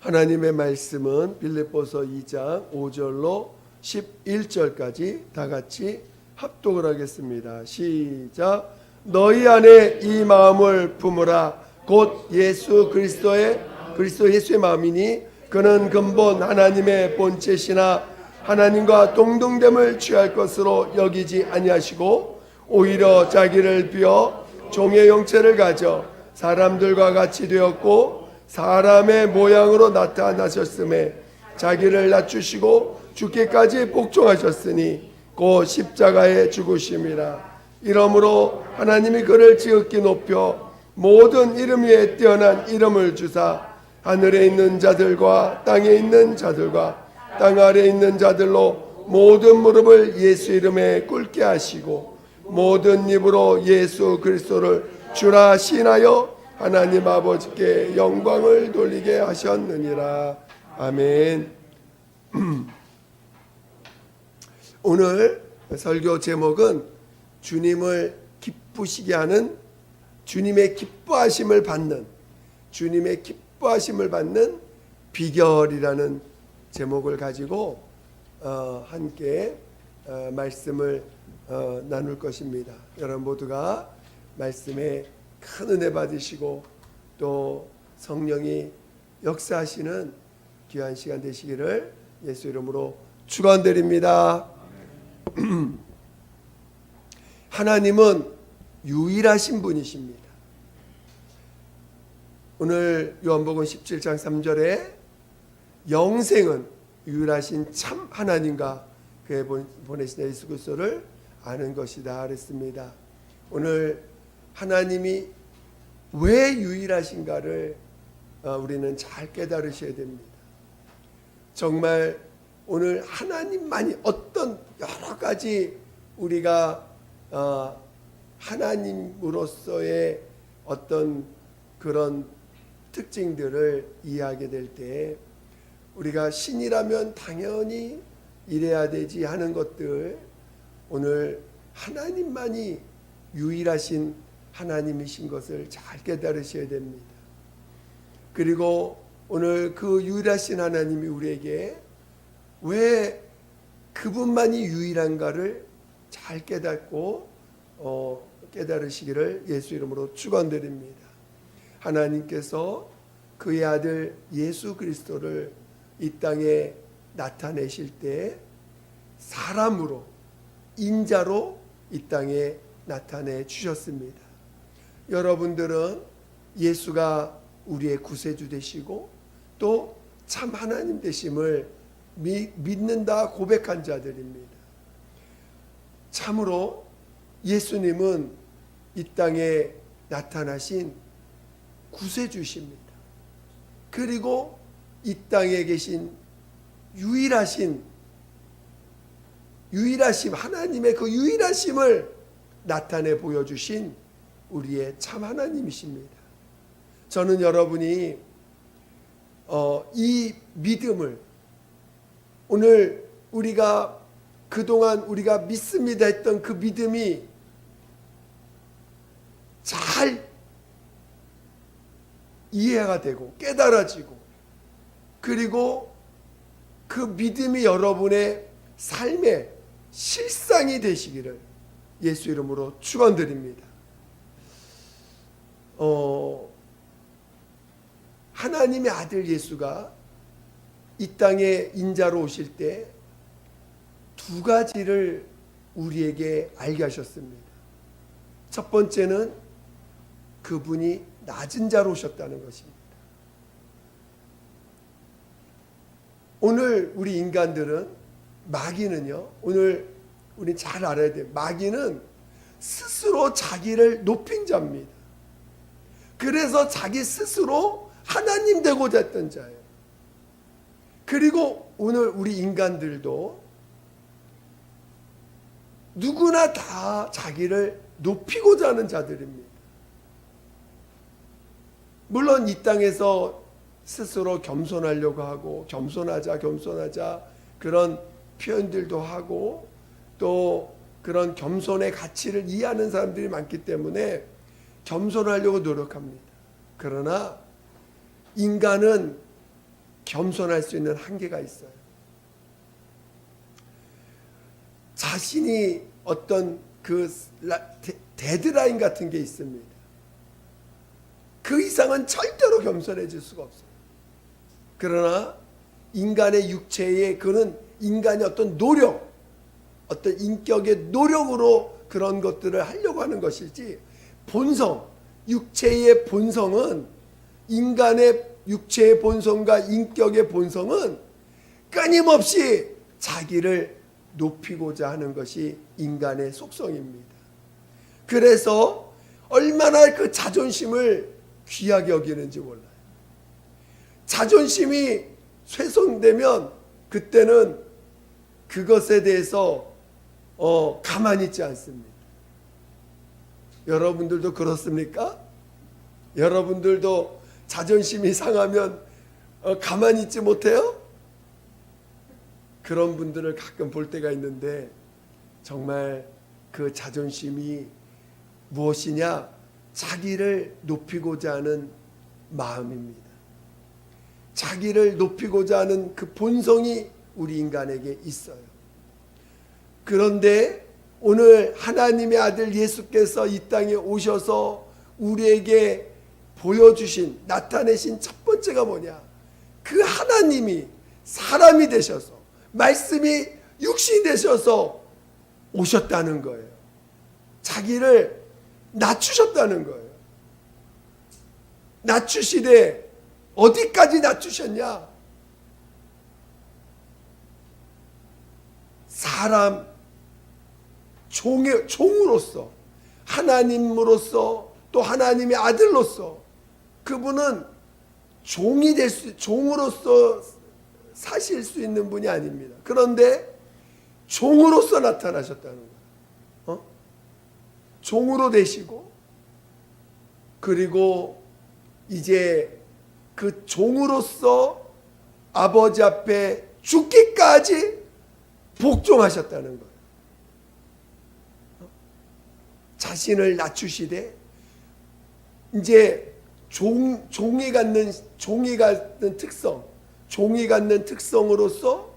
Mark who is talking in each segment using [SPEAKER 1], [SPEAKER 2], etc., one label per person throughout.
[SPEAKER 1] 하나님의 말씀은 빌립보서 2장 5절로 11절까지 다 같이 합독을 하겠습니다. 시작. 너희 안에 이 마음을 품으라. 곧 그리스도 예수의 마음이니 그는 근본 하나님의 본체시나 하나님과 동등됨을 취할 것으로 여기지 아니하시고 오히려 자기를 비어 종의 형체를 가져 사람들과 같이 되었고 사람의 모양으로 나타나셨음에 자기를 낮추시고 죽기까지 복종하셨으니 곧 십자가에 죽으심이라. 이러므로 하나님이 그를 지극히 높여 모든 이름 위에 뛰어난 이름을 주사 하늘에 있는 자들과 땅에 있는 자들과 땅 아래에 있는 자들로 모든 무릎을 예수 이름에 꿇게 하시고 모든 입으로 예수 그리스도를 주라 시인하여 하나님 아버지께 영광을 돌리게 하셨느니라. 아멘. 오늘 설교 제목은 주님을 기쁘시게 하는, 주님의 기뻐하심을 받는 비결이라는 제목을 가지고 함께 말씀을 나눌 것입니다. 여러분 모두가 말씀에 큰 은혜 받으시고 또 성령이 역사하시는 귀한 시간 되시기를 예수 이름으로 축원드립니다. 하나님은 유일하신 분이십니다. 오늘 요한복음 17장 3절에 영생은 유일하신 참 하나님과 그의 보내신 예수 그리스도를 아는 것이다 그랬습니다. 오늘 하나님이 왜 유일하신가를 우리는 잘 깨달으셔야 됩니다. 정말 오늘 하나님만이 어떤 여러 가지 우리가 하나님으로서의 어떤 그런 특징들을 이해하게 될 때 우리가 신이라면 당연히 이래야 되지 하는 것들, 오늘 하나님만이 유일하신 하나님이신 것을 잘 깨달으셔야 됩니다. 그리고 오늘 그 유일하신 하나님이 우리에게 왜 그분만이 유일한가를 잘 깨닫고 깨달으시기를 예수 이름으로 축원드립니다. 하나님께서 그의 아들 예수 그리스도를 이 땅에 나타내실 때 사람으로, 인자로 이 땅에 나타내 주셨습니다. 여러분들은 예수가 우리의 구세주 되시고 또 참 하나님 되심을 믿는다 고백한 자들입니다. 참으로 예수님은 이 땅에 나타나신 구세주십니다. 그리고 이 땅에 계신 유일하심, 하나님의 그 유일하심을 나타내 보여주신 우리의 참 하나님이십니다. 저는 여러분이 이 믿음을, 오늘 우리가 그동안 우리가 믿습니다 했던 그 믿음이 잘 이해가 되고 깨달아지고, 그리고 그 믿음이 여러분의 삶의 실상이 되시기를 예수 이름으로 축원드립니다. 하나님의 아들 예수가 이 땅에 인자로 오실 때 두 가지를 우리에게 알게 하셨습니다. 첫 번째는 그분이 낮은 자로 오셨다는 것입니다. 오늘 우리 인간들은, 마귀는요, 오늘 우리 잘 알아야 돼요. 마귀는 스스로 자기를 높인 자입니다. 그래서 자기 스스로 하나님 되고자 했던 자예요. 그리고 오늘 우리 인간들도 누구나 다 자기를 높이고자 하는 자들입니다. 물론 이 땅에서 스스로 겸손하려고 하고 겸손하자 그런 표현들도 하고 또 그런 겸손의 가치를 이해하는 사람들이 많기 때문에 겸손하려고 노력합니다. 그러나 인간은 겸손할 수 있는 한계가 있어요. 자신이 어떤 그 데드라인 같은 게 있습니다. 그 이상은 절대로 겸손해질 수가 없어요. 그러나 인간의 육체에 그는 인간의 어떤 노력, 어떤 인격의 노력으로 그런 것들을 하려고 하는 것이지, 본성, 육체의 본성은, 인간의 육체의 본성과 인격의 본성은 끊임없이 자기를 높이고자 하는 것이 인간의 속성입니다. 그래서 얼마나 그 자존심을 귀하게 여기는지 몰라요. 자존심이 훼손되면 그때는 그것에 대해서 가만히 있지 않습니다. 여러분들도 그렇습니까? 여러분들도 자존심이 상하면 가만히 있지 못해요? 그런 분들을 가끔 볼 때가 있는데, 정말 그 자존심이 무엇이냐? 자기를 높이고자 하는 마음입니다. 자기를 높이고자 하는 그 본성이 우리 인간에게 있어요. 그런데 오늘 하나님의 아들 예수께서 이 땅에 오셔서 우리에게 보여주신, 나타내신 첫 번째가 뭐냐? 그 하나님이 사람이 되셔서, 말씀이 육신이 되셔서 오셨다는 거예요. 자기를 낮추셨다는 거예요. 낮추시되 어디까지 낮추셨냐? 사람, 종으로서, 하나님으로서, 또 하나님의 아들로서 그분은 종으로서 사실 수 있는 분이 아닙니다. 그런데 종으로서 나타나셨다는 거예요. 종으로 되시고, 그리고 이제 그 종으로서 아버지 앞에 죽기까지 복종하셨다는 거예요. 자신을 낮추시되 이제 종이 갖는 특성, 종이 갖는 특성으로서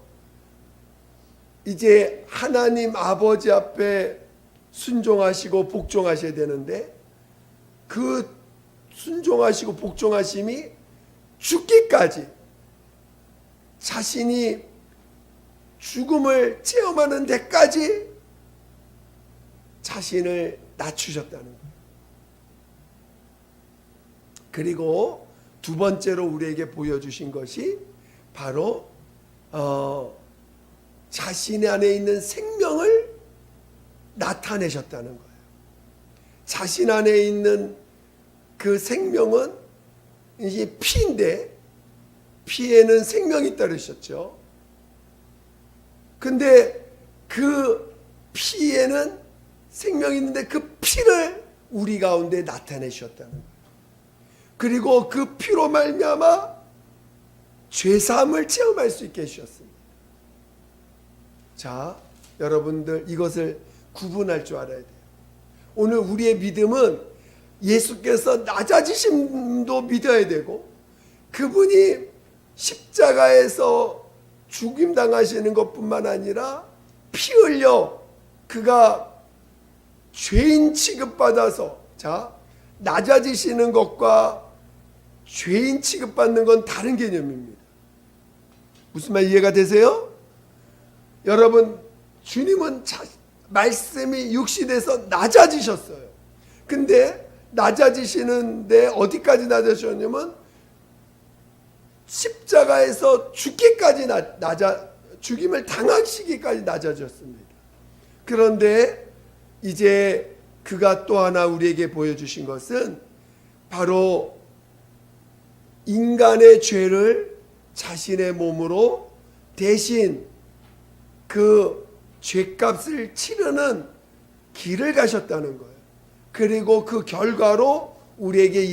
[SPEAKER 1] 이제 하나님 아버지 앞에 순종하시고 복종하셔야 되는데, 그 순종하시고 복종하심이 죽기까지, 자신이 죽음을 체험하는 데까지 자신을 낮추셨다는 거예요. 그리고 두 번째로 우리에게 보여주신 것이 바로 자신 안에 있는 생명을 나타내셨다는 거예요. 자신 안에 있는 그 생명은 이제 피인데, 피에는 생명이 있다 그러셨죠. 근데 그 피에는 생명이 있는데 그 피를 우리 가운데 나타내셨다는 거예요. 그리고 그 피로 말미암아 죄사함을 체험할 수 있게 해주셨습니다. 자, 여러분들 이것을 구분할 줄 알아야 돼요. 오늘 우리의 믿음은 예수께서 낮아지심도 믿어야 되고, 그분이 십자가에서 죽임 당하시는 것뿐만 아니라 피 흘려 그가 죄인 취급받아서, 자, 낮아지시는 것과 죄인 취급받는 건 다른 개념입니다. 무슨 말 이해가 되세요? 여러분, 주님은 말씀이 육신에서 낮아지셨어요. 근데 낮아지시는데 어디까지 낮아지셨냐면 십자가에서 죽기까지 죽임을 당하시기까지 낮아졌습니다. 그런데 이제 그가 또 하나 우리에게 보여주신 것은 바로 인간의 죄를 자신의 몸으로 대신 그 죄값을 치르는 길을 가셨다는 거예요. 그리고 그 결과로 우리에게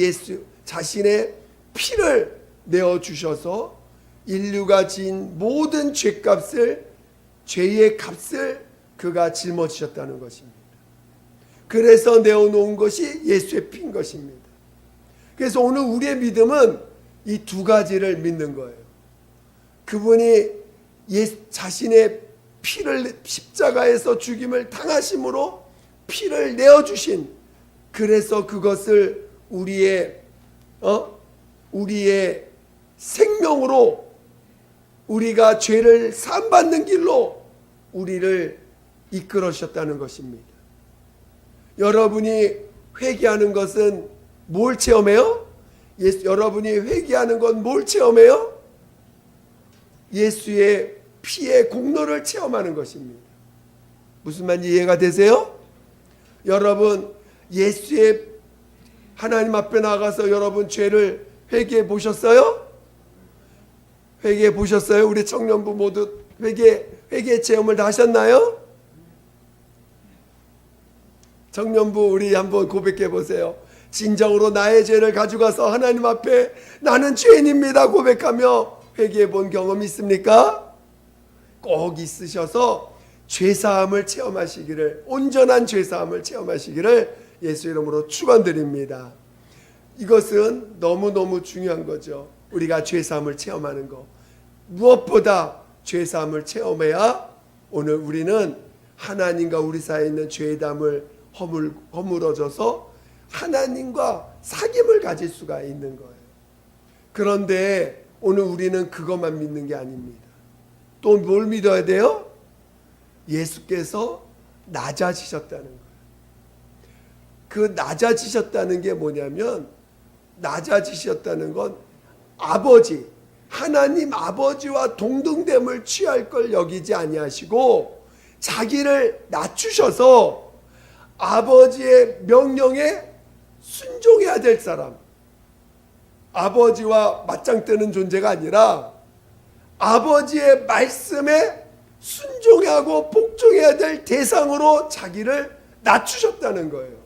[SPEAKER 1] 자신의 피를 내어주셔서 인류가 지은 모든 죄의 값을 그가 짊어지셨다는 것입니다. 그래서 내어놓은 것이 예수의 피인 것입니다. 그래서 오늘 우리의 믿음은 이 두 가지를 믿는 거예요. 그분이 자신의 피를 십자가에서 죽임을 당하심으로 피를 내어주신, 그래서 그것을 우리의 생명으로, 우리가 죄를 사함받는 길로 우리를 이끌으셨다는 것입니다. 여러분이 회개하는 것은 뭘 체험해요? 여러분이 회개하는 건 뭘 체험해요? 예수의 피의 공로를 체험하는 것입니다. 무슨 말인지 이해가 되세요? 여러분, 예수의 하나님 앞에 나가서 여러분 죄를 회개해 보셨어요? 회개해 보셨어요? 우리 청년부 모두 회개 체험을 다 하셨나요? 청년부 우리 한번 고백해 보세요. 진정으로 나의 죄를 가져가서 하나님 앞에 나는 죄인입니다 고백하며 회개해 본 경험이 있습니까? 꼭 있으셔서 죄사함을 체험하시기를, 온전한 죄사함을 체험하시기를 예수 이름으로 축원드립니다. 이것은 너무너무 중요한 거죠. 우리가 죄사함을 체험하는 거. 무엇보다 죄사함을 체험해야 오늘 우리는 하나님과 우리 사이에 있는 죄담을 허물어져서 하나님과 사귐을 가질 수가 있는 거예요. 그런데 오늘 우리는 그것만 믿는 게 아닙니다. 또 뭘 믿어야 돼요? 예수께서 낮아지셨다는 거예요. 그 낮아지셨다는 게 뭐냐면, 낮아지셨다는 건 아버지, 하나님 아버지와 동등됨을 취할 걸 여기지 아니하시고 자기를 낮추셔서 아버지의 명령에 순종해야 될 사람, 아버지와 맞짱 뜨는 존재가 아니라 아버지의 말씀에 순종하고 복종해야 될 대상으로 자기를 낮추셨다는 거예요.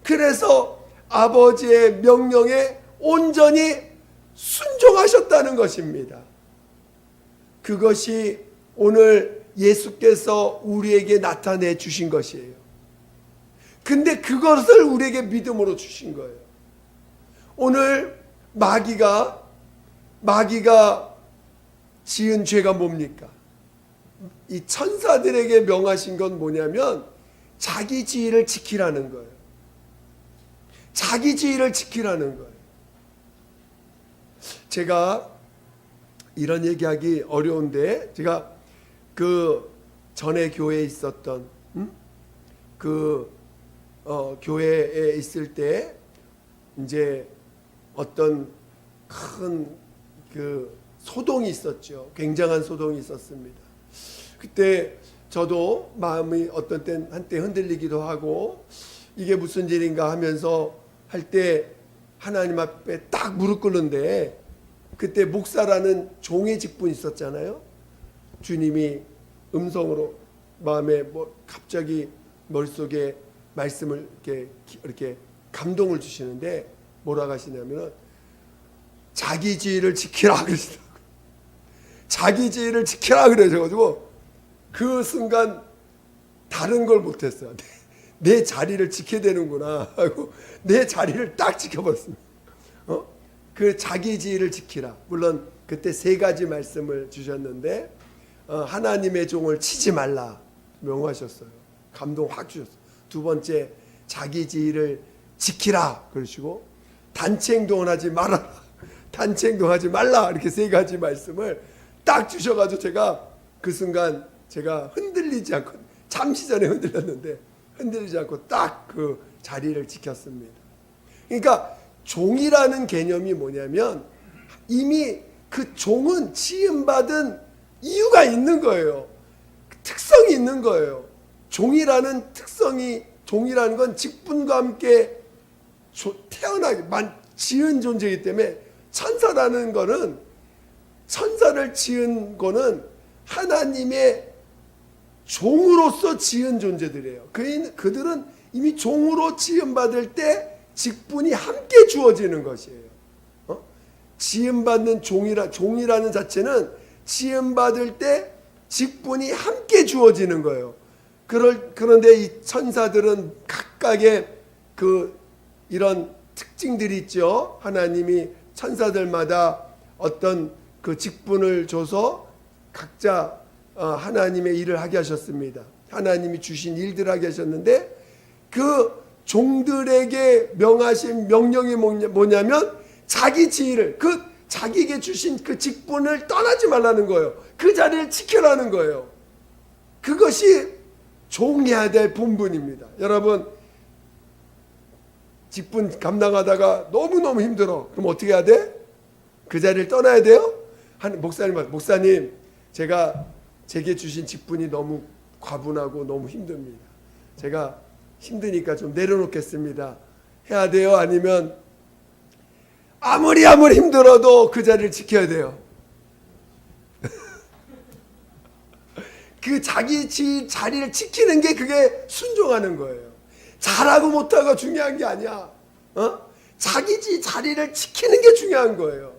[SPEAKER 1] 그래서 아버지의 명령에 온전히 순종하셨다는 것입니다. 그것이 오늘 예수께서 우리에게 나타내 주신 것이에요. 근데 그것을 우리에게 믿음으로 주신 거예요. 오늘 마귀가 지은 죄가 뭡니까? 이 천사들에게 명하신 건 뭐냐면 자기 지위를 지키라는 거예요. 자기 지위를 지키라는 거예요. 제가 이런 얘기하기 어려운데, 제가 그 전에 교회에 있었던 교회에 있을 때 이제 어떤 큰 그 소동이 있었죠. 굉장한 소동이 있었습니다. 그때 저도 마음이 어떤 땐 한때 흔들리기도 하고, 이게 무슨 일인가 하면서 할 때 하나님 앞에 딱 무릎 꿇는데, 그때 목사라는 종의 직분이 있었잖아요. 주님이 음성으로 마음에 갑자기 머릿속에 말씀을 이렇게 감동을 주시는데 뭐라고 하시냐면은 자기 지위를 지키라 그러시더라고요. 자기 지위를 지키라 그러셔가지고 그 순간 다른 걸 못했어요. 내 자리를 지켜야 되는구나 하고 내 자리를 딱 지켜버렸습니다. 그 자기 지위를 지키라. 물론 그때 3가지 말씀을 주셨는데 하나님의 종을 치지 말라 명하셨어요. 감동 확 주셨어요. 2번째, 자기 지위를 지키라 그러시고, 단체 행동을 하지 말아라, 단체 행동하지 말라, 이렇게 3가지 말씀을 딱 주셔가지고 제가 그 순간 제가 흔들리지 않고, 잠시 전에 흔들렸는데 흔들리지 않고 딱 그 자리를 지켰습니다. 그러니까 종이라는 개념이 뭐냐면 이미 그 종은 지음받은 이유가 있는 거예요. 특성이 있는 거예요. 종이라는 특성이, 종이라는 건 직분과 함께 태어나게 지은 존재이기 때문에, 천사라는 거는, 천사를 지은 거는 하나님의 종으로서 지은 존재들이에요. 그들은 이미 종으로 지음받을 때 직분이 함께 주어지는 것이에요. 지음받는 종이라는 자체는 지음받을 때 직분이 함께 주어지는 거예요. 그런데 이 천사들은 각각의 이런 특징들이 있죠. 하나님이 천사들마다 어떤 그 직분을 줘서 각자 하나님의 일을 하게 하셨습니다. 하나님이 주신 일들을 하게 하셨는데 그 종들에게 명하신 명령이 뭐냐면 자기 지위를, 그 자기에게 주신 그 직분을 떠나지 말라는 거예요. 그 자리를 지켜라는 거예요. 그것이 종해야 될 본분입니다. 여러분, 직분 감당하다가 너무너무 힘들어. 그럼 어떻게 해야 돼? 그 자리를 떠나야 돼요? 목사님, 제게 주신 직분이 너무 과분하고 너무 힘듭니다. 제가 힘드니까 좀 내려놓겠습니다. 해야 돼요? 아니면 아무리 힘들어도 그 자리를 지켜야 돼요? 그 자기 자리를 지키는 게 그게 순종하는 거예요. 잘하고 못하고 중요한 게 아니야. 자기 자리를 지키는 게 중요한 거예요.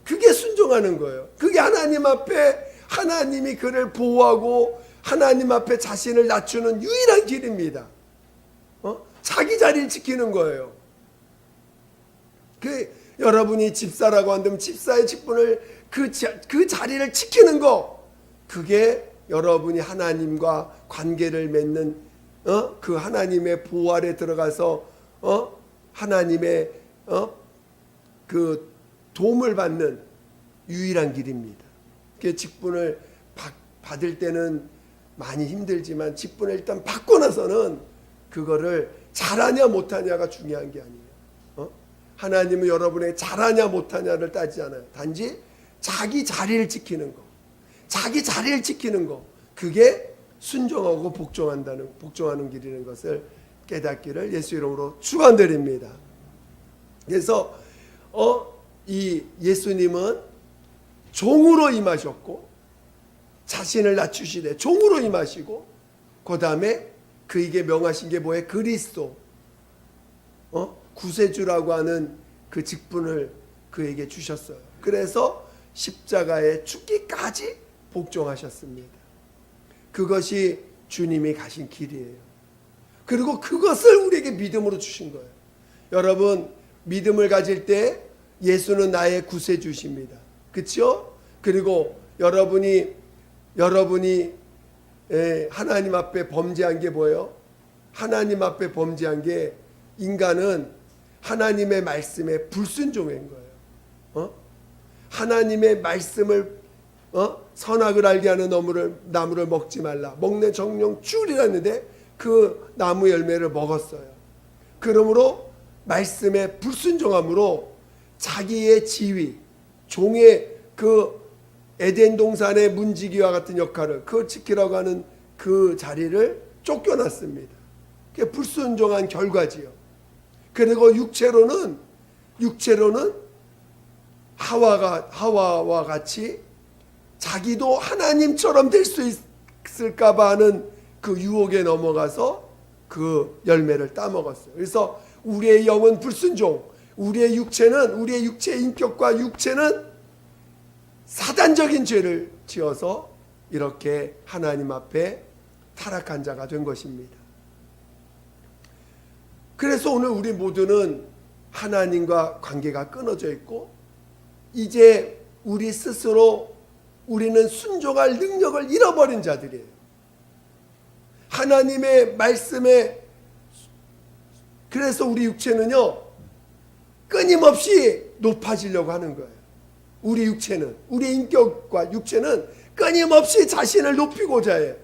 [SPEAKER 1] 그게 순종하는 거예요. 그게 하나님 앞에 하나님이 그를 보호하고 하나님 앞에 자신을 낮추는 유일한 길입니다. 자기 자리를 지키는 거예요. 여러분이 집사라고 한다면 집사의 직분을 그 자리를 지키는 거, 그게 여러분이 하나님과 관계를 맺는 그 하나님의 보호 아래 들어가서 하나님의 그 도움을 받는 유일한 길입니다. 그 직분을 받을 때는 많이 힘들지만 직분을 일단 받고 나서는 그거를 잘하냐 못하냐가 중요한 게 아니에요. 하나님은 여러분의 잘하냐 못하냐를 따지지 않아요. 단지 자기 자리를 지키는 거, 자기 자리를 지키는 거, 그게 순종하고 복종하는 길이라는 것을 깨닫기를 예수 이름으로 축원드립니다. 그래서 이 예수님은 종으로 임하셨고 자신을 낮추시되 종으로 임하시고 그 다음에 그에게 명하신 게 뭐예요? 그리스도, 구세주라고 하는 그 직분을 그에게 주셨어요. 그래서 십자가에 죽기까지 복종하셨습니다. 그것이 주님이 가신 길이에요. 그리고 그것을 우리에게 믿음으로 주신 거예요. 여러분, 믿음을 가질 때 예수는 나의 구세주십니다. 그렇죠? 그리고 여러분이 하나님 앞에 범죄한 게 뭐예요? 하나님 앞에 범죄한 게, 인간은 하나님의 말씀에 불순종한 거예요. 하나님의 말씀을 선악을 알게 하는 나무를 먹지 말라, 먹내 정령 죽으리라는데 그 나무 열매를 먹었어요. 그러므로 말씀에 불순종함으로 자기의 지위, 종의 그 에덴 동산의 문지기와 같은 역할을, 그걸 지키라고 하는 그 자리를 쫓겨났습니다. 그게 불순종한 결과지요. 그리고 육체로는 하와와 같이 자기도 하나님처럼 될 수 있을까봐 하는 그 유혹에 넘어가서 그 열매를 따먹었어요. 그래서 우리의 영은 불순종, 우리의 육체의 인격과 육체는 사단적인 죄를 지어서 이렇게 하나님 앞에 타락한 자가 된 것입니다. 그래서 오늘 우리 모두는 하나님과 관계가 끊어져 있고, 이제 우리 스스로 우리는 순종할 능력을 잃어버린 자들이에요. 하나님의 말씀에, 그래서 우리 육체는요 끊임없이 높아지려고 하는 거예요. 우리 육체는, 우리 인격과 육체는 끊임없이 자신을 높이고자 해요.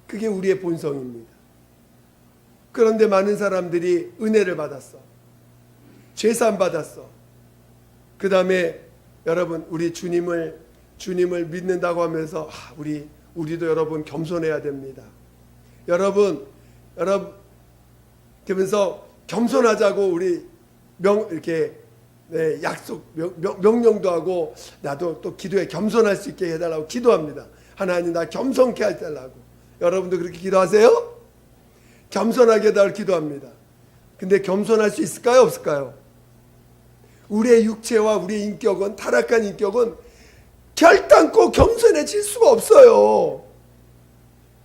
[SPEAKER 1] 그게 우리의 본성입니다. 그런데 많은 사람들이 은혜를 받았어, 죄사함 받았어, 그 다음에 여러분, 우리 주님을 믿는다고 하면서 우리도 여러분 겸손해야 됩니다. 여러분 그러면서 겸손하자고 우리 이렇게 약속 명령도 하고, 나도 또 기도에 겸손할 수 있게 해달라고 기도합니다. 하나님, 나 겸손케 해달라고. 여러분도 그렇게 기도하세요? 겸손하게 해달라고 기도합니다. 근데 겸손할 수 있을까요, 없을까요? 우리의 육체와 우리의 인격은, 타락한 인격은 결단코 겸손해질 수가 없어요.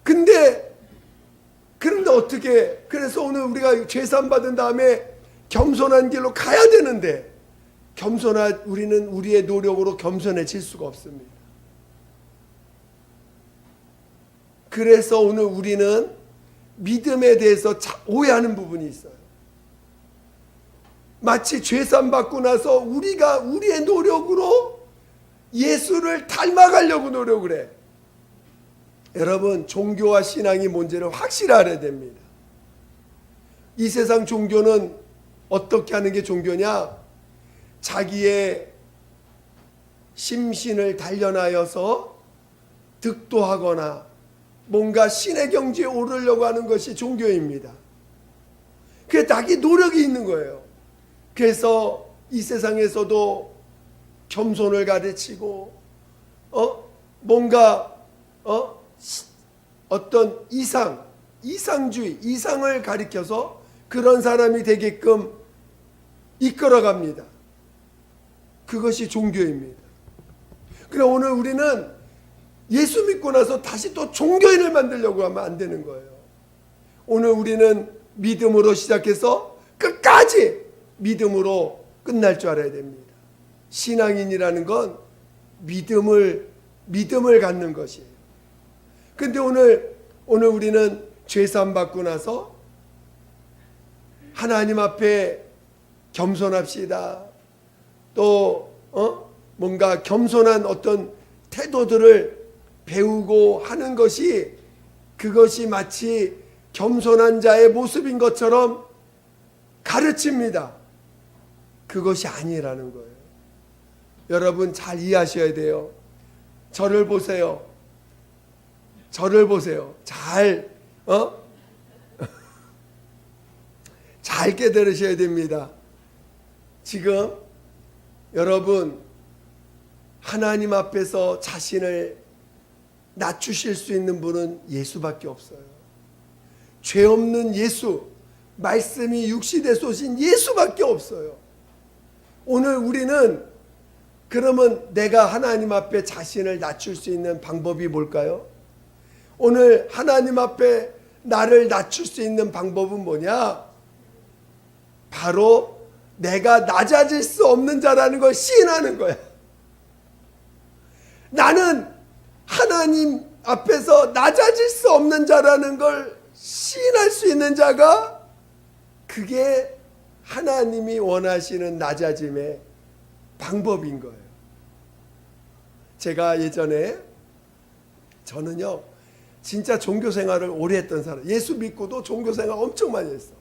[SPEAKER 1] 그런데 어떻게, 그래서 오늘 우리가 죄사함 받은 다음에 겸손한 길로 가야 되는데 우리는 우리의 노력으로 겸손해질 수가 없습니다. 그래서 오늘 우리는 믿음에 대해서 오해하는 부분이 있어요. 마치 죄산 받고 나서 우리가 우리의 노력으로 예수를 닮아가려고 노력을 해. 여러분, 종교와 신앙이 뭔지를 확실히 알아야 됩니다. 이 세상 종교는 어떻게 하는 게 종교냐? 자기의 심신을 단련하여서 득도하거나 뭔가 신의 경지에 오르려고 하는 것이 종교입니다. 그게 자기 노력이 있는 거예요. 그래서 이 세상에서도 겸손을 가르치고 뭔가 어떤 이상주의, 이상을 가리켜서 그런 사람이 되게끔 이끌어갑니다. 그것이 종교입니다. 그럼 오늘 우리는 예수 믿고 나서 다시 또 종교인을 만들려고 하면 안 되는 거예요. 오늘 우리는 믿음으로 시작해서 끝까지 믿음으로 끝날 줄 알아야 됩니다. 신앙인이라는 건 믿음을 갖는 것이에요. 근데 오늘 우리는 죄사함 받고 나서 하나님 앞에 겸손합시다. 또 뭔가 겸손한 어떤 태도들을 배우고 하는 것이, 그것이 마치 겸손한 자의 모습인 것처럼 가르칩니다. 그것이 아니라는 거예요. 여러분 잘 이해하셔야 돼요. 저를 보세요. 잘 깨달으셔야 됩니다. 지금 여러분, 하나님 앞에서 자신을 낮추실 수 있는 분은 예수밖에 없어요. 죄 없는 예수, 말씀이 육신에서 오신 예수밖에 없어요. 오늘 우리는 그러면 내가 하나님 앞에 자신을 낮출 수 있는 방법이 뭘까요? 오늘 하나님 앞에 나를 낮출 수 있는 방법은 뭐냐? 바로 내가 낮아질 수 없는 자라는 걸 시인하는 거야. 나는 하나님 앞에서 낮아질 수 없는 자라는 걸 시인할 수 있는 자가, 그게 하나님이 원하시는 낮아짐의 방법인 거예요. 제가 예전에, 저는요 진짜 종교 생활을 오래 했던 사람, 예수 믿고도 종교 생활 엄청 많이 했어.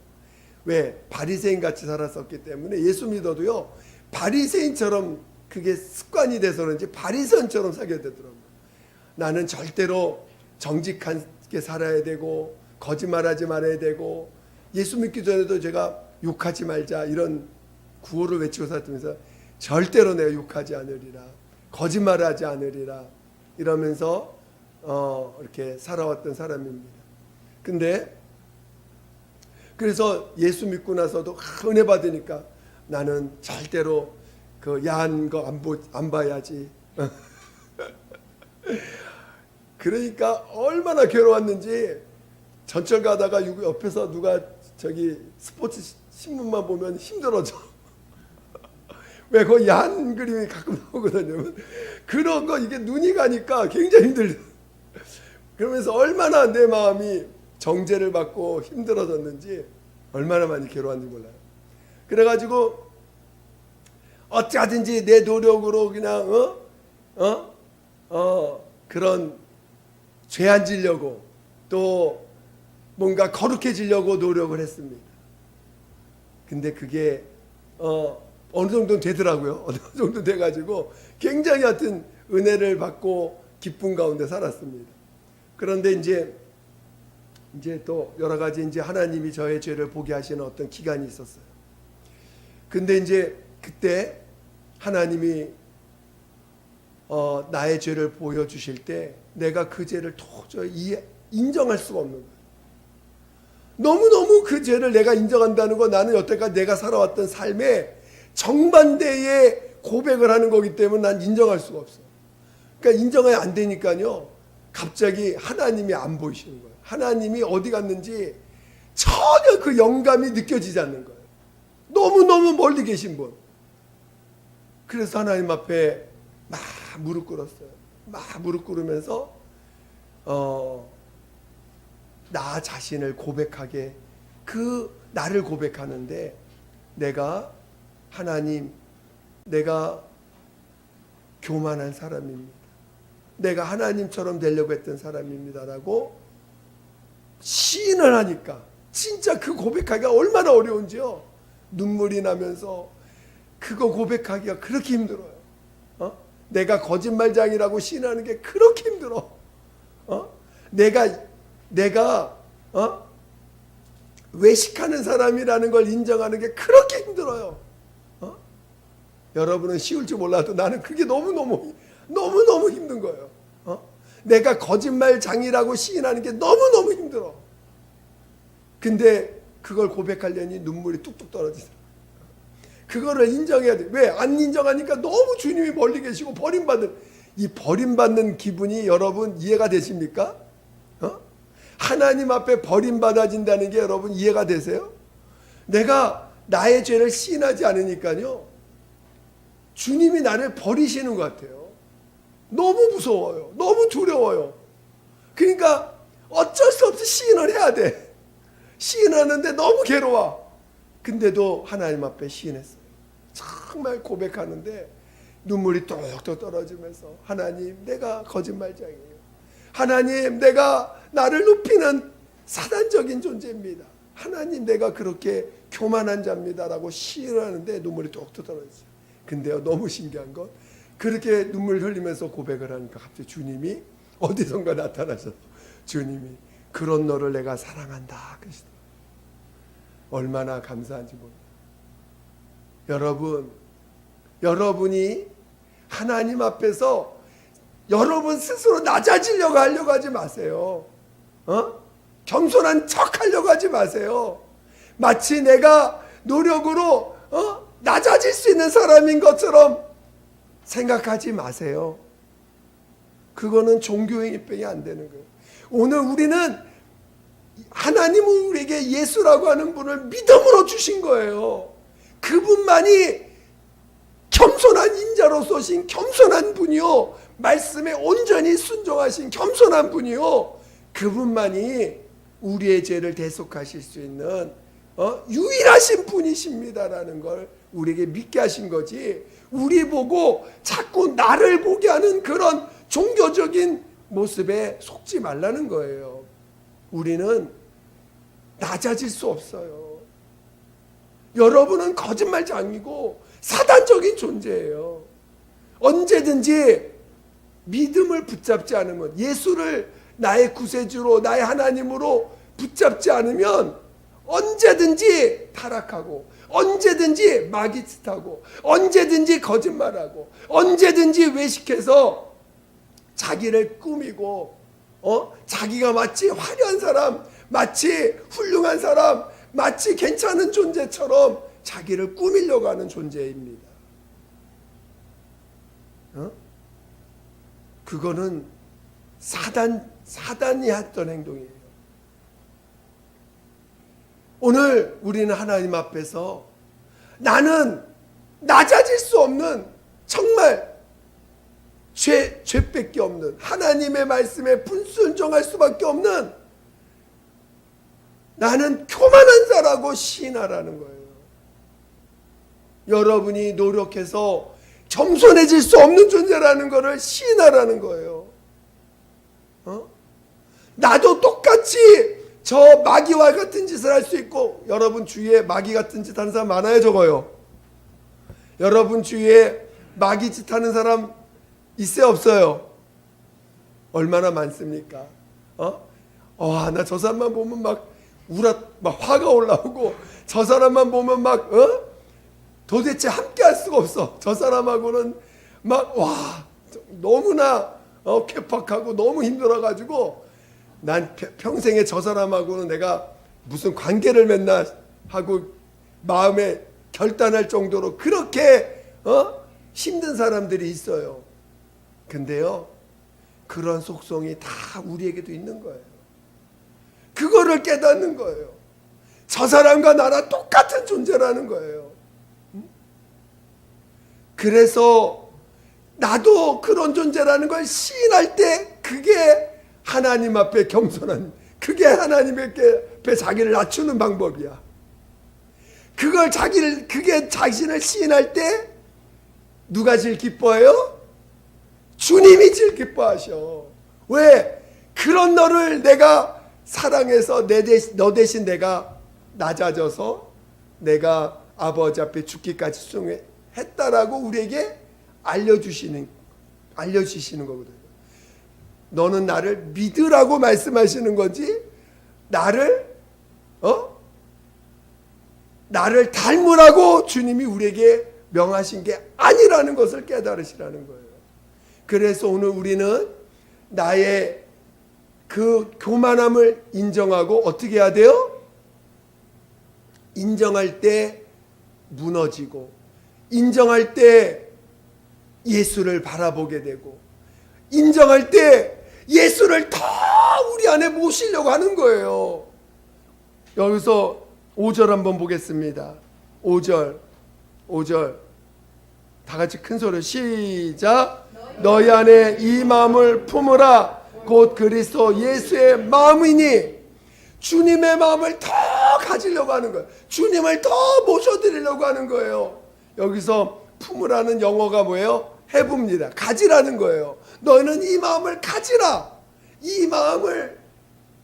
[SPEAKER 1] 왜? 바리새인 같이 살았었기 때문에 예수 믿어도요 바리새인처럼 그게 습관이 돼서 그런지 바리새인처럼 살게 되더라고요. 나는 절대로 정직하게 살아야 되고 거짓말하지 말아야 되고, 예수 믿기 전에도 제가 욕하지 말자 이런 구호를 외치고 살면서 절대로 내가 욕하지 않으리라, 거짓말하지 않으리라 이러면서 이렇게 살아왔던 사람입니다. 근데 그래서 예수 믿고 나서도 은혜 받으니까 나는 절대로 그 야한 거 안 봐야지. 그러니까 얼마나 괴로웠는지, 전철 가다가 옆에서 누가 저기 스포츠 신문만 보면 힘들어져. 왜? 그 야한 그림이 가끔 나오거든요. 그런 거 이게 눈이 가니까 굉장히 힘들죠. 그러면서 얼마나 내 마음이 정죄를 받고 힘들어졌는지, 얼마나 많이 괴로웠는지 몰라요. 그래가지고 어찌하든지 내 노력으로 그냥 그런 죄 안 지려고 또 뭔가 거룩해지려고 노력을 했습니다. 근데 그게 어느 정도는 되더라고요. 어느 정도 돼가지고 굉장히 하여튼 은혜를 받고 기쁨 가운데 살았습니다. 그런데 이제 또 여러 가지 이제 하나님이 저의 죄를 보게 하시는 어떤 기간이 있었어요. 근데 이제 그때 하나님이 나의 죄를 보여주실 때 내가 그 죄를 도저히 인정할 수가 없는 거예요. 너무너무 그 죄를 내가 인정한다는 거, 나는 여태까지 내가 살아왔던 삶에 정반대의 고백을 하는 거기 때문에 난 인정할 수가 없어요. 그러니까 인정이 안 되니까요, 갑자기 하나님이 안 보이시는 거예요. 하나님이 어디 갔는지 전혀 그 영감이 느껴지지 않는 거예요. 너무너무 멀리 계신 분. 그래서 하나님 앞에 막 무릎 꿇었어요. 막 무릎 꿇으면서 나 자신을 고백하게, 그 나를 고백하는데, 내가 하나님, 내가 교만한 사람입니다. 내가 하나님처럼 되려고 했던 사람입니다라고 시인을 하니까 진짜 그 고백하기가 얼마나 어려운지요. 눈물이 나면서 그거 고백하기가 그렇게 힘들어요. 내가 거짓말장이라고 시인하는 게 그렇게 힘들어. 내가 외식하는 사람이라는 걸 인정하는 게 그렇게 힘들어요. 여러분은 쉬울 줄 몰라도 나는 그게 너무너무 힘든 거예요. 내가 거짓말장이라고 시인하는 게 너무너무 힘들어. 근데 그걸 고백하려니 눈물이 뚝뚝 떨어지더라. 그거를 인정해야 돼. 왜? 안 인정하니까 너무 주님이 멀리 계시고 이 버림받는 기분이 여러분 이해가 되십니까? 하나님 앞에 버림받아진다는 게 여러분 이해가 되세요? 내가 나의 죄를 시인하지 않으니까요, 주님이 나를 버리시는 것 같아요. 너무 무서워요. 너무 두려워요. 그러니까 어쩔 수 없이 시인을 해야 돼. 시인하는데 너무 괴로워. 근데도 하나님 앞에 시인했어요. 정말 고백하는데 눈물이 뚝뚝 떨어지면서, 하나님, 내가 거짓말장이에요. 하나님, 내가 나를 높이는 사단적인 존재입니다. 하나님, 내가 그렇게 교만한 자입니다라고 시인을 하는데 눈물이 뚝뚝 떨어지죠. 근데요, 너무 신기한 건, 그렇게 눈물 흘리면서 고백을 하니까 갑자기 주님이 어디선가 나타나셔서 주님이 그런 너를 내가 사랑한다 그러시더라고요. 얼마나 감사한지 모릅니다. 여러분이 하나님 앞에서 여러분 스스로 낮아지려고 하려고 하지 마세요. 겸손한 척 하려고 하지 마세요. 마치 내가 노력으로 낮아질 수 있는 사람인 것처럼 생각하지 마세요. 그거는 종교행위병이 안 되는 거예요. 오늘 우리는 하나님은 우리에게 예수라고 하는 분을 믿음으로 주신 거예요. 그분만이 겸손한 인자로서신 겸손한 분이요, 말씀에 온전히 순종하신 겸손한 분이요, 그분만이 우리의 죄를 대속하실 수 있는 유일하신 분이십니다라는 걸 우리에게 믿게 하신 거지, 우리 보고 자꾸 나를 보게 하는 그런 종교적인 모습에 속지 말라는 거예요. 우리는 낮아질 수 없어요. 여러분은 거짓말장이고 사단적인 존재예요. 언제든지 믿음을 붙잡지 않으면, 예수를 나의 구세주로 나의 하나님으로 붙잡지 않으면 언제든지 타락하고, 언제든지 마귀짓하고, 언제든지 거짓말하고, 언제든지 외식해서 자기를 꾸미고, 자기가 마치 화려한 사람, 마치 훌륭한 사람, 마치 괜찮은 존재처럼 자기를 꾸미려고 하는 존재입니다. 그거는 사단이 했던 행동이에요. 오늘 우리는 하나님 앞에서 나는 낮아질 수 없는, 정말 죄밖에 없는, 하나님의 말씀에 불순종할 수밖에 없는, 나는 교만한 자라고 시인하라는 거예요. 여러분이 노력해서 겸손해질 수 없는 존재라는 것을 시인하라는 거예요. 나도 똑같이 저 마귀와 같은 짓을 할 수 있고, 여러분 주위에 마귀 같은 짓 하는 사람 많아요, 적어요? 여러분 주위에 마귀 짓 하는 사람 있어요, 없어요? 얼마나 많습니까? 나 저 사람만 보면 막 화가 올라오고, 저 사람만 보면 도대체 함께 할 수가 없어. 저 사람하고는 너무나 괴팍하고 너무 힘들어가지고, 난 평생에 저 사람하고는 내가 무슨 관계를 맺나 하고 마음에 결단할 정도로 그렇게 힘든 사람들이 있어요. 근데요, 그런 속성이 다 우리에게도 있는 거예요. 그거를 깨닫는 거예요. 저 사람과 나랑 똑같은 존재라는 거예요. 그래서 나도 그런 존재라는 걸 시인할 때 그게 하나님 앞에 겸손한, 그게 하나님 앞에 자기를 낮추는 방법이야. 그게 자신을 시인할 때 누가 제일 기뻐해요? 주님이 제일 기뻐하셔. 왜? 그런 너를 내가 사랑해서 너 대신 내가 낮아져서 내가 아버지 앞에 죽기까지 수용했다라고 우리에게 알려주시는 거거든요. 너는 나를 믿으라고 말씀하시는 거지, 나를 닮으라고 주님이 우리에게 명하신 게 아니라는 것을 깨달으시라는 거예요. 그래서 오늘 우리는 나의 그 교만함을 인정하고 어떻게 해야 돼요? 인정할 때 무너지고, 인정할 때 예수를 바라보게 되고, 인정할 때 예수를 더 우리 안에 모시려고 하는 거예요. 여기서 5절 한번 보겠습니다. 5절 다 같이 큰 소리로 시작. 너희 안에 이 마음을 품으라. 곧 그리스도 예수의 마음이니. 주님의 마음을 더 가지려고 하는 거예요. 주님을 더 모셔드리려고 하는 거예요. 여기서 품으라는 영어가 뭐예요? 해봅니다. 가지라는 거예요. 너희는 이 마음을 가지라. 이 마음을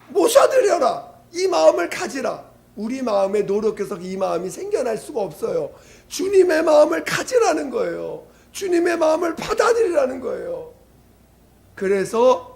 [SPEAKER 1] 모셔드려라. 이 마음을 가지라. 우리 마음에 노력해서 이 마음이 생겨날 수가 없어요. 주님의 마음을 가지라는 거예요. 주님의 마음을 받아들이라는 거예요. 그래서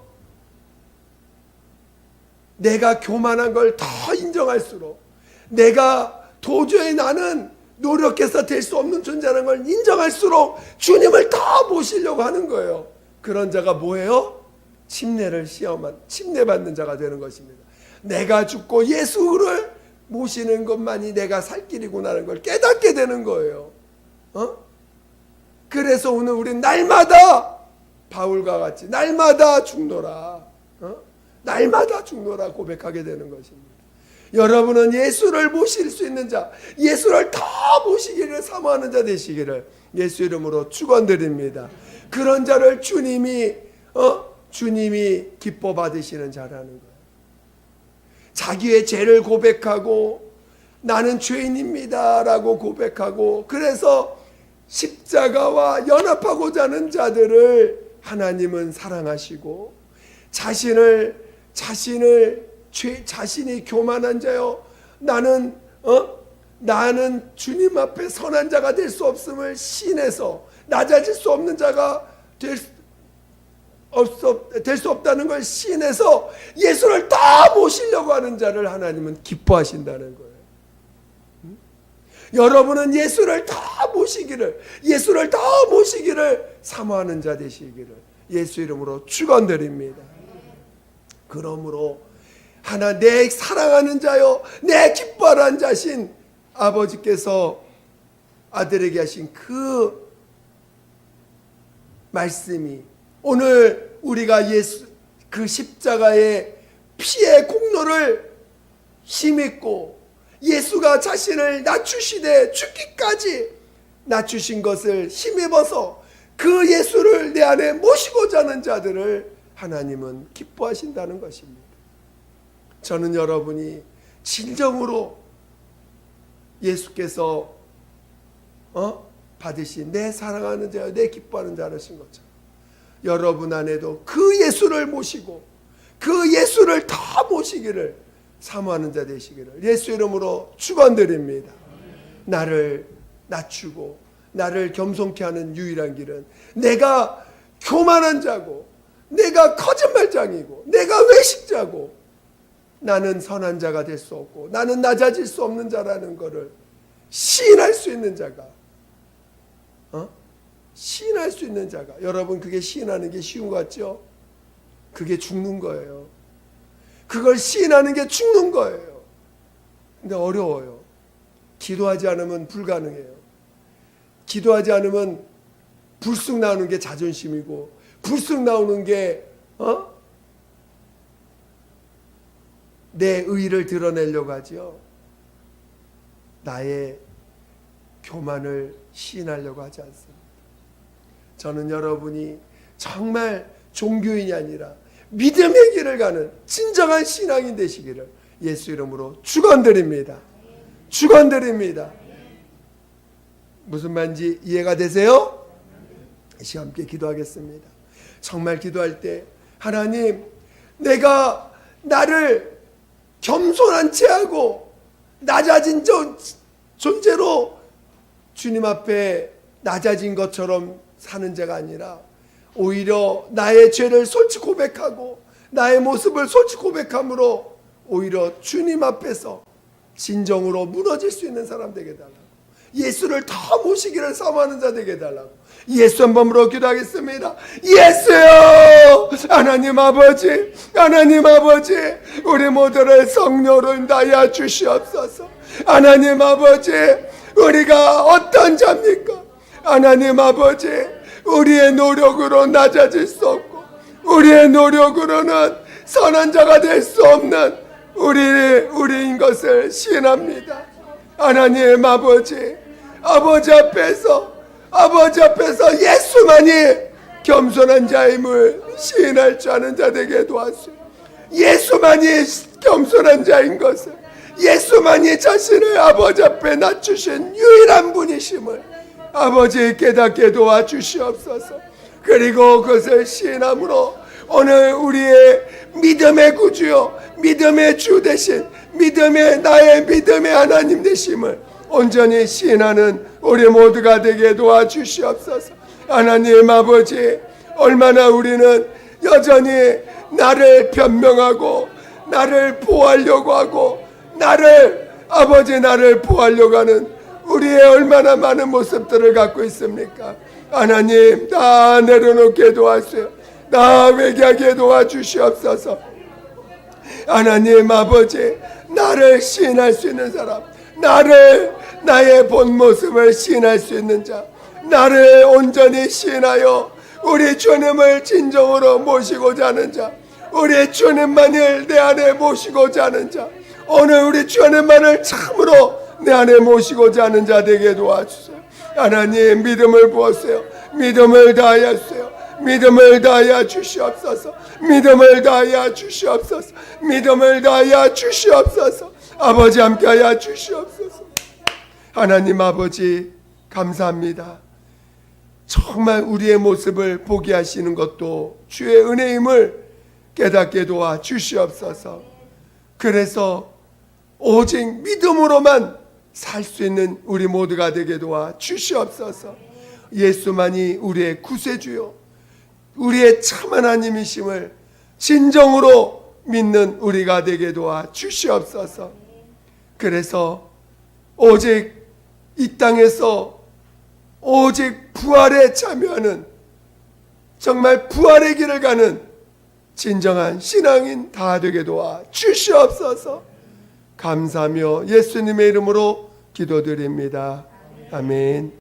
[SPEAKER 1] 내가 교만한 걸 더 인정할수록, 내가 도저히 나는 노력해서 될 수 없는 존재라는 걸 인정할수록 주님을 더 모시려고 하는 거예요. 그런 자가 뭐예요? 침례받는 자가 되는 것입니다. 내가 죽고 예수를 모시는 것만이 내가 살 길이구나라는 걸 깨닫게 되는 거예요. 그래서 오늘 우리는 날마다 바울과 같이 날마다 죽노라, 날마다 죽노라 고백하게 되는 것입니다. 여러분은 예수를 모실 수 있는 자, 예수를 더 모시기를 사모하는 자 되시기를 예수 이름으로 축원드립니다. 그런 자를 주님이 기뻐 받으시는 자라는 거예요. 자기의 죄를 고백하고 나는 죄인입니다 라고 고백하고, 그래서 십자가와 연합하고자 하는 자들을 하나님은 사랑하시고, 자신이 교만한 자요, 나는 주님 앞에 선한 자가 될 수 없음을 시인해서 낮아질 수 없는 자가 될 수 없다는 걸 시인해서 예수를 다 모시려고 하는 자를 하나님은 기뻐하신다는 거예요. 여러분은 예수를 다 모시기를 사모하는 자 되시기를 예수 이름으로 축원드립니다. 그러므로 내 사랑하는 자요, 내 기뻐하는 자신 아버지께서 아들에게 하신 그 말씀이 오늘 우리가 그 십자가의 피의 공로를 힘입고 예수가 자신을 낮추시되 죽기까지 낮추신 것을 힘입어서 그 예수를 내 안에 모시고자 하는 자들을 하나님은 기뻐하신다는 것입니다. 저는 여러분이 진정으로 예수께서 받으신 내 사랑하는 자, 내 기뻐하는 자라신 것처럼 여러분 안에도 그 예수를 모시고 그 예수를 다 모시기를 사모하는 자 되시기를 예수 이름으로 축원드립니다. 나를 낮추고 나를 겸손케 하는 유일한 길은 내가 교만한 자고, 내가 거짓말장이고, 내가 외식자고, 나는 선한 자가 될 수 없고 나는 낮아질 수 없는 자라는 것을 시인할 수 있는 자가, 시인할 수 있는 자가, 여러분 그게 시인하는 게 쉬운 것 같죠? 그게 죽는 거예요. 그걸 시인하는 게 죽는 거예요. 근데 어려워요. 기도하지 않으면 불가능해요. 기도하지 않으면 불쑥 나오는 게 자존심이고, 불쑥 나오는 게 내 의의를 드러내려고 하죠. 나의 교만을 시인하려고 하지 않습니다. 저는 여러분이 정말 종교인이 아니라 믿음의 길을 가는 진정한 신앙인 되시기를 예수 이름으로 축원드립니다. 축원드립니다. 무슨 말인지 이해가 되세요? 이 시간 함께 기도하겠습니다. 정말 기도할 때 하나님, 내가 나를 겸손한 채 하고 낮아진 존재로 주님 앞에 낮아진 것처럼 사는 자가 아니라 오히려 나의 죄를 솔직히 고백하고 나의 모습을 솔직히 고백함으로 오히려 주님 앞에서 진정으로 무너질 수 있는 사람 되게 해달라고, 예수를 더 모시기를 사모하는 자 되게 해달라고 예수 한 번으로 기도하겠습니다. 예수요, 하나님 아버지, 하나님 아버지, 우리 모두를 성령으로 인도하여 주시옵소서. 하나님 아버지, 우리가 어떤 자입니까? 하나님 아버지, 우리의 노력으로 낮아질 수 없고 우리의 노력으로는 선한 자가 될 수 없는 우리인 것을 시인합니다. 하나님 아버지, 아버지 앞에서 예수만이 겸손한 자임을 시인할 줄 아는 자 되게 도와주세요. 예수만이 겸손한 자인 것을, 예수만이 자신을 아버지 앞에 낮추신 유일한 분이심을 아버지 깨닫게 도와주시옵소서. 그리고 그것을 시인함으로 오늘 우리의 믿음의 구주요, 믿음의 주 되신, 나의 믿음의 하나님 되심을 온전히 시인하는 우리 모두가 되게 도와주시옵소서. 하나님 아버지, 얼마나 우리는 여전히 나를 변명하고 나를 보호하려고 하고 나를 보호하려고 하는 우리의 얼마나 많은 모습들을 갖고 있습니까? 하나님, 다 내려놓게 도와주세요. 다 회개하게 도와주시옵소서. 하나님 아버지, 나를 시인할 수 있는 사람, 나의 본 모습을 시인할 수 있는 자, 나를 온전히 시인하여 우리 주님을 진정으로 모시고자 하는 자, 우리 주님만을 내 안에 모시고자 하는 자, 오늘 우리 주님만을 참으로 내 안에 모시고자 하는 자 되게 도와주세요. 하나님, 믿음을 부었어요. 믿음을 다하여 주세요. 믿음을 다하여 주시옵소서. 믿음을 다하여 주시옵소서. 믿음을 다하여 주시옵소서. 아버지 함께하여 주시옵소서. 하나님 아버지, 감사합니다. 정말 우리의 모습을 보게 하시는 것도 주의 은혜임을 깨닫게 도와 주시옵소서. 그래서 오직 믿음으로만 살 수 있는 우리 모두가 되게 도와 주시옵소서. 예수만이 우리의 구세주요, 우리의 참 하나님이심을 진정으로 믿는 우리가 되게 도와 주시옵소서. 그래서 오직 이 땅에서 오직 부활에 참여하는, 정말 부활의 길을 가는 진정한 신앙인 다 되게 도와 주시옵소서. 감사하며 예수님의 이름으로 기도드립니다. 아멘.